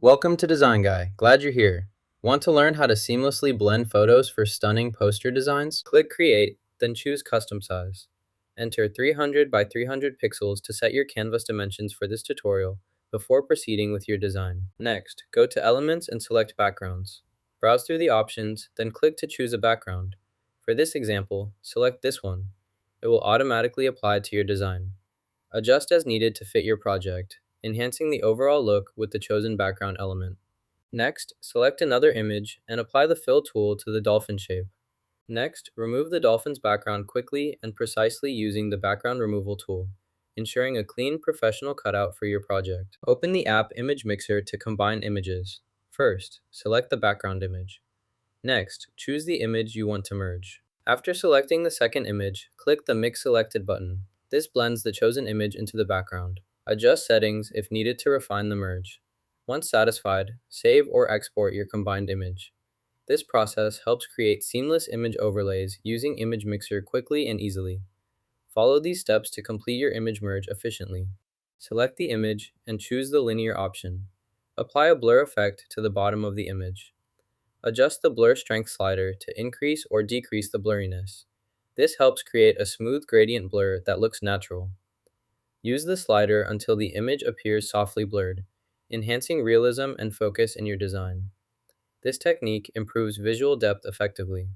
Welcome to Design Guy. Glad you're here. Want to learn how to seamlessly blend photos for stunning poster designs? Click Create, then choose Custom Size. Enter 300 by 300 pixels to set your canvas dimensions for this tutorial before proceeding with your design. Next, go to Elements and select Backgrounds. Browse through the options, then click to choose a background. For this example, select this one. It will automatically apply to your design. Adjust as needed to fit your project, enhancing the overall look with the chosen background element. Next, select another image and apply the fill tool to the dolphin shape. Next, remove the dolphin's background quickly and precisely using the background removal tool, ensuring a clean, professional cutout for your project. Open the app Image Mixer to combine images. First, select the background image. Next, choose the image you want to merge. After selecting the second image, click the Mix Selected button. This blends the chosen image into the background. Adjust settings if needed to refine the merge. Once satisfied, save or export your combined image. This process helps create seamless image overlays using Image Mixer quickly and easily. Follow these steps to complete your image merge efficiently. Select the image and choose the linear option. Apply a blur effect to the bottom of the image. Adjust the blur strength slider to increase or decrease the blurriness. This helps create a smooth gradient blur that looks natural. Use the slider until the image appears softly blurred, enhancing realism and focus in your design. This technique improves visual depth effectively.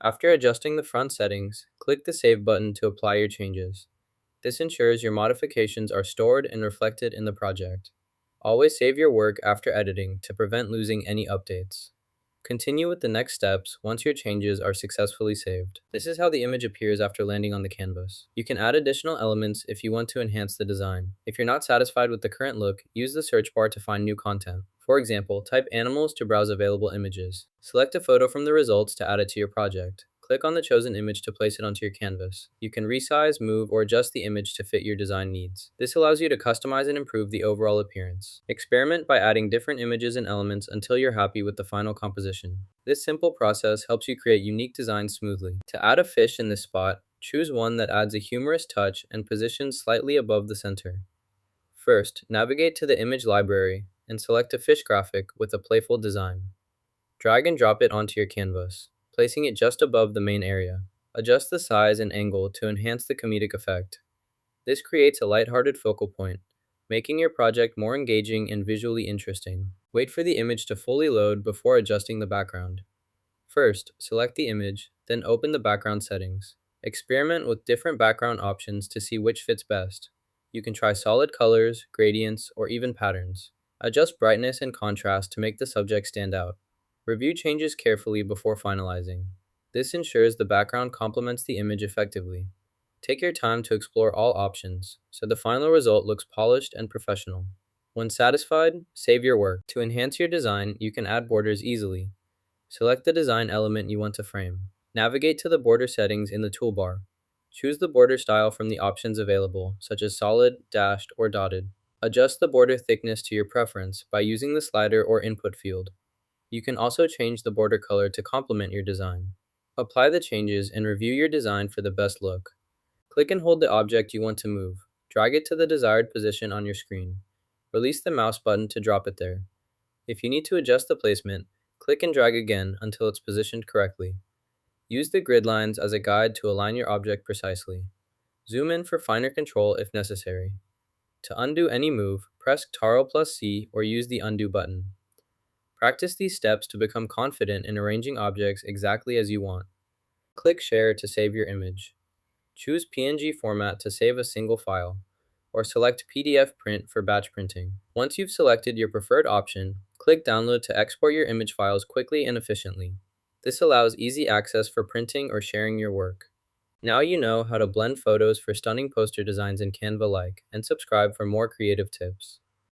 After adjusting the front settings, click the Save button to apply your changes. This ensures your modifications are stored and reflected in the project. Always save your work after editing to prevent losing any updates. Continue with the next steps once your changes are successfully saved. This is how the image appears after landing on the canvas. You can add additional elements if you want to enhance the design. If you're not satisfied with the current look, use the search bar to find new content. For example, type animals to browse available images. Select a photo from the results to add it to your project. Click on the chosen image to place it onto your canvas. You can resize, move, or adjust the image to fit your design needs. This allows you to customize and improve the overall appearance. Experiment by adding different images and elements until you're happy with the final composition. This simple process helps you create unique designs smoothly. To add a fish in this spot, choose one that adds a humorous touch and positions slightly above the center. First, navigate to the image library and select a fish graphic with a playful design. Drag and drop it onto your canvas, placing it just above the main area. Adjust the size and angle to enhance the comedic effect. This creates a lighthearted focal point, making your project more engaging and visually interesting. Wait for the image to fully load before adjusting the background. First, select the image, then open the background settings. Experiment with different background options to see which fits best. You can try solid colors, gradients, or even patterns. Adjust brightness and contrast to make the subject stand out. Review changes carefully before finalizing. This ensures the background complements the image effectively. Take your time to explore all options, so the final result looks polished and professional. When satisfied, save your work. To enhance your design, you can add borders easily. Select the design element you want to frame. Navigate to the border settings in the toolbar. Choose the border style from the options available, such as solid, dashed, or dotted. Adjust the border thickness to your preference by using the slider or input field. You can also change the border color to complement your design. Apply the changes and review your design for the best look. Click and hold the object you want to move. Drag it to the desired position on your screen. Release the mouse button to drop it there. If you need to adjust the placement, click and drag again until it's positioned correctly. Use the grid lines as a guide to align your object precisely. Zoom in for finer control if necessary. To undo any move, press Ctrl+C or use the undo button. Practice these steps to become confident in arranging objects exactly as you want. Click Share to save your image. Choose PNG format to save a single file, or select PDF print for batch printing. Once you've selected your preferred option, click Download to export your image files quickly and efficiently. This allows easy access for printing or sharing your work. Now you know how to blend photos for stunning poster designs in Canva and subscribe for more creative tips.